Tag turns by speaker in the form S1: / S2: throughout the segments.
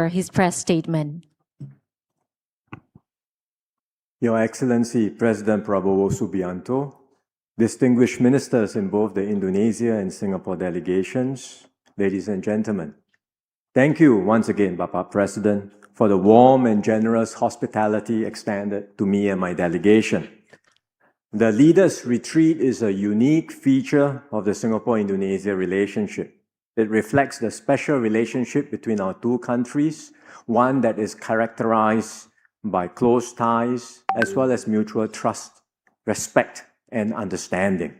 S1: his press statement.
S2: Your Excellency President Prabowo Subianto, distinguished ministers in both the Indonesia and Singapore delegations, ladies and gentlemen, thank you once again, Bapak President, for the warm and generous hospitality extended to me and my delegation. The Leaders' Retreat is a unique feature of the Singapore-Indonesia relationship. It reflects the special relationship between our two countries, one that is characterized by close ties as well as mutual trust, respect, and understanding.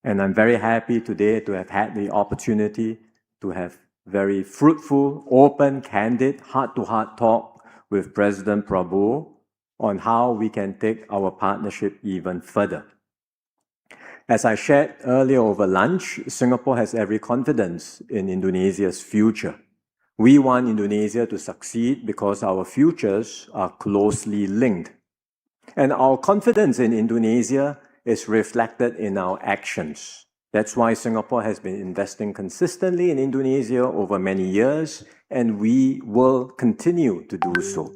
S2: And I'm very happy today to have had the opportunity to have very fruitful, open, candid, heart-to-heart talk with President Prabowo on how we can take our partnership even further. As I shared earlier over lunch, Singapore has every confidence in Indonesia's future. We want Indonesia to succeed because our futures are closely linked. And our confidence in Indonesia is reflected in our actions. That's why Singapore has been investing consistently in Indonesia over many years, and we will continue to do so.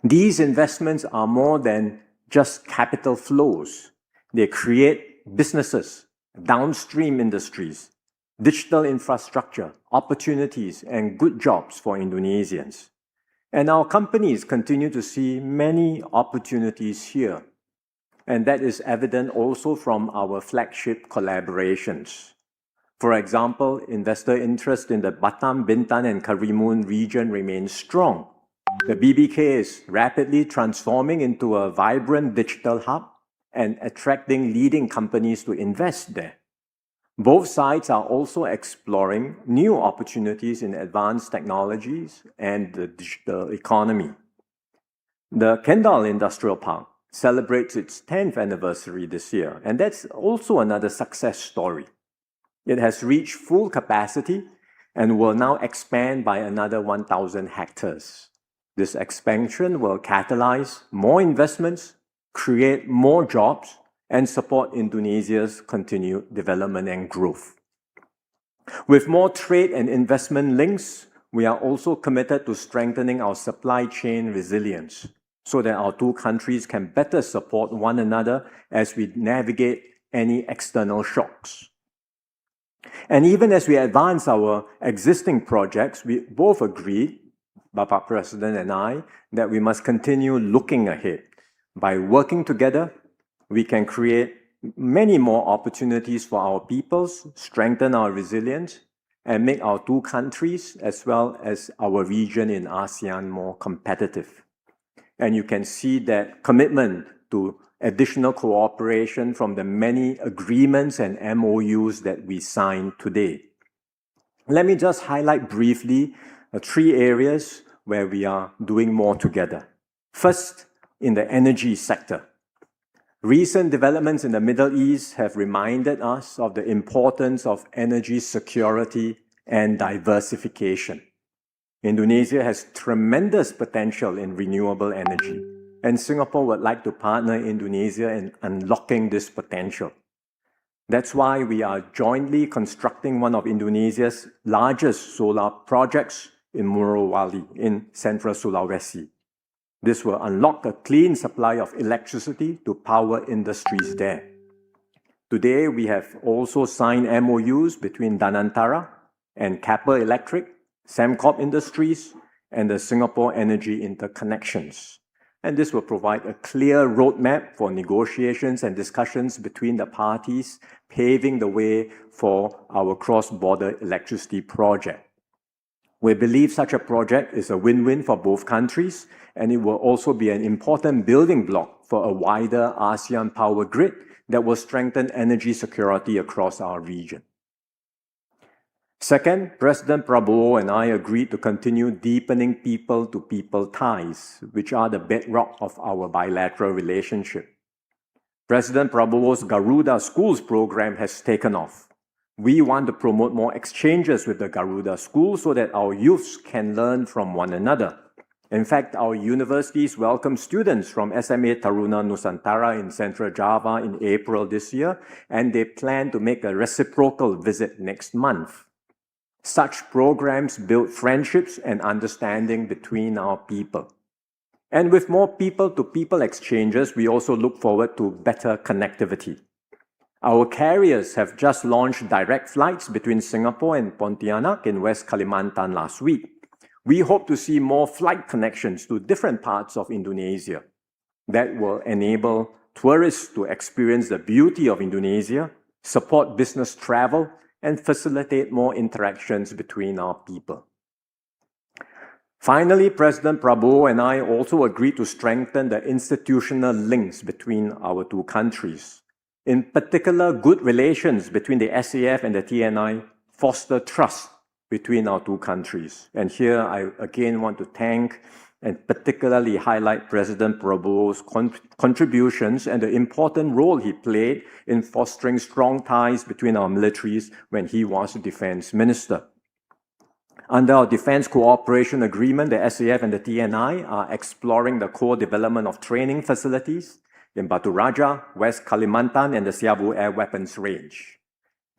S2: These investments are more than just capital flows. They create businesses, downstream industries, digital infrastructure, opportunities, and good jobs for Indonesians. And our companies continue to see many opportunities here. And that is evident also from our flagship collaborations. For example, investor interest in the Batam, Bintan, and Karimun region remains strong. The BBK is rapidly transforming into a vibrant digital hub and attracting leading companies to invest there. Both sides are also exploring new opportunities in advanced technologies and the digital economy. The Kendal Industrial Park celebrates its 10th anniversary this year, and that's also another success story. It has reached full capacity and will now expand by another 1,000 hectares. This expansion will catalyze more investments, create more jobs, and support Indonesia's continued development and growth. With more trade and investment links, we are also committed to strengthening our supply chain resilience so that our two countries can better support one another as we navigate any external shocks. And even as we advance our existing projects, we both agreed, Bapak President and I, that we must continue looking ahead. By working together, we can create many more opportunities for our peoples, strengthen our resilience, and make our two countries, as well as our region in ASEAN, more competitive. And you can see that commitment to additional cooperation from the many agreements and MOUs that we signed today. Let me just highlight briefly 3 areas where we are doing more together. First, in the energy sector. Recent developments in the Middle East have reminded us of the importance of energy security and diversification. Indonesia has tremendous potential in renewable energy, and Singapore would like to partner Indonesia in unlocking this potential. That's why we are jointly constructing one of Indonesia's largest solar projects in Morowali in central Sulawesi. This will unlock a clean supply of electricity to power industries there. Today, we have also signed MOUs between Danantara and Keppel Electric, Sembcorp Industries, and the Singapore Energy Interconnections. And this will provide a clear roadmap for negotiations and discussions between the parties, paving the way for our cross-border electricity project. We believe such a project is a win-win for both countries, and it will also be an important building block for a wider ASEAN power grid that will strengthen energy security across our region. Second, President Prabowo and I agreed to continue deepening people-to-people ties, which are the bedrock of our bilateral relationship. President Prabowo's Garuda Schools program has taken off. We want to promote more exchanges with the Garuda School so that our youths can learn from one another. In fact, our universities welcome students from SMA Taruna Nusantara in Central Java in April this year, and they plan to make a reciprocal visit next month. Such programs build friendships and understanding between our people. And with more people-to-people exchanges, we also look forward to better connectivity. Our carriers have just launched direct flights between Singapore and Pontianak in West Kalimantan last week. We hope to see more flight connections to different parts of Indonesia that will enable tourists to experience the beauty of Indonesia, support business travel, and facilitate more interactions between our people. Finally, President Prabowo and I also agreed to strengthen the institutional links between our two countries. In particular, good relations between the SAF and the TNI foster trust between our two countries. And here I again want to thank and particularly highlight President Prabowo's contributions and the important role he played in fostering strong ties between our militaries when he was Defense Minister. Under our Defense Cooperation Agreement, the SAF and the TNI are exploring the co-development of training facilities in Batu Raja, West Kalimantan, and the Siabu Air Weapons Range.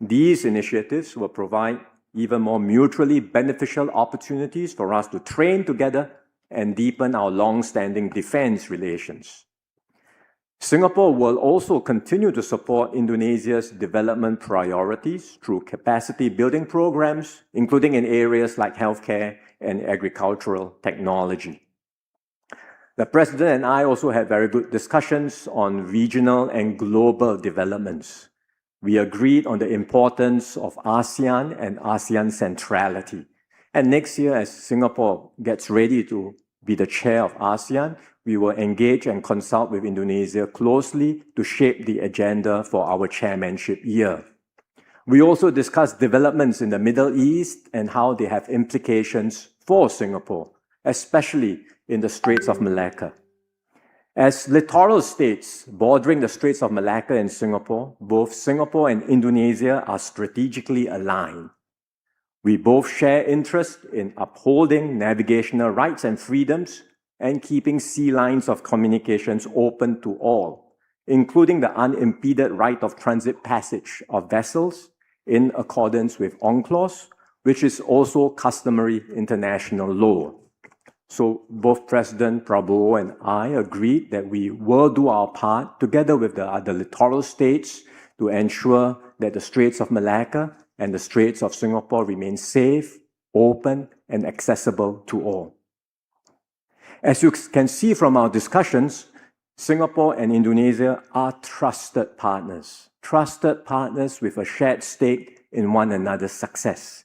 S2: These initiatives will provide even more mutually beneficial opportunities for us to train together and deepen our long-standing defense relations. Singapore will also continue to support Indonesia's development priorities through capacity building programs, including in areas like healthcare and agricultural technology. The President and I also had very good discussions on regional and global developments. We agreed on the importance of ASEAN and ASEAN centrality. And next year, as Singapore gets ready to be the chair of ASEAN, we will engage and consult with Indonesia closely to shape the agenda for our chairmanship year. We also discussed developments in the Middle East and how they have implications for Singapore, especially in the Straits of Malacca. As littoral states bordering the Straits of Malacca and Singapore, both Singapore and Indonesia are strategically aligned. We both share interest in upholding navigational rights and freedoms and keeping sea lines of communications open to all, including the unimpeded right of transit passage of vessels in accordance with UNCLOS, which is also customary international law. So both President Prabowo and I agreed that we will do our part together with the other littoral states to ensure that the Straits of Malacca and the Straits of Singapore remain safe, open, and accessible to all. As you can see from our discussions, Singapore and Indonesia are trusted partners with a shared stake in one another's success.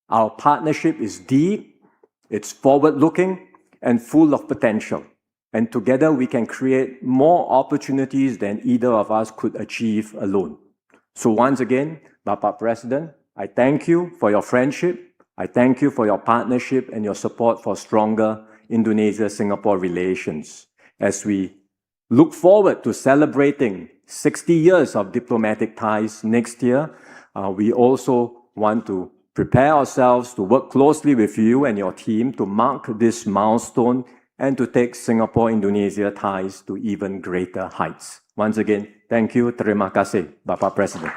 S2: Our partnership is deep, it's forward-looking, and full of potential. And together we can create more opportunities than either of us could achieve alone. So once again, Bapak President, I thank you for your friendship, I thank you for your partnership and your support for stronger Indonesia-Singapore relations. As we look forward to celebrating 60 years of diplomatic ties next year, we also want to prepare ourselves to work closely with you and your team to mark this milestone and to take Singapore-Indonesia ties to even greater heights. Once again, thank you. Terima kasih, Bapak Presiden.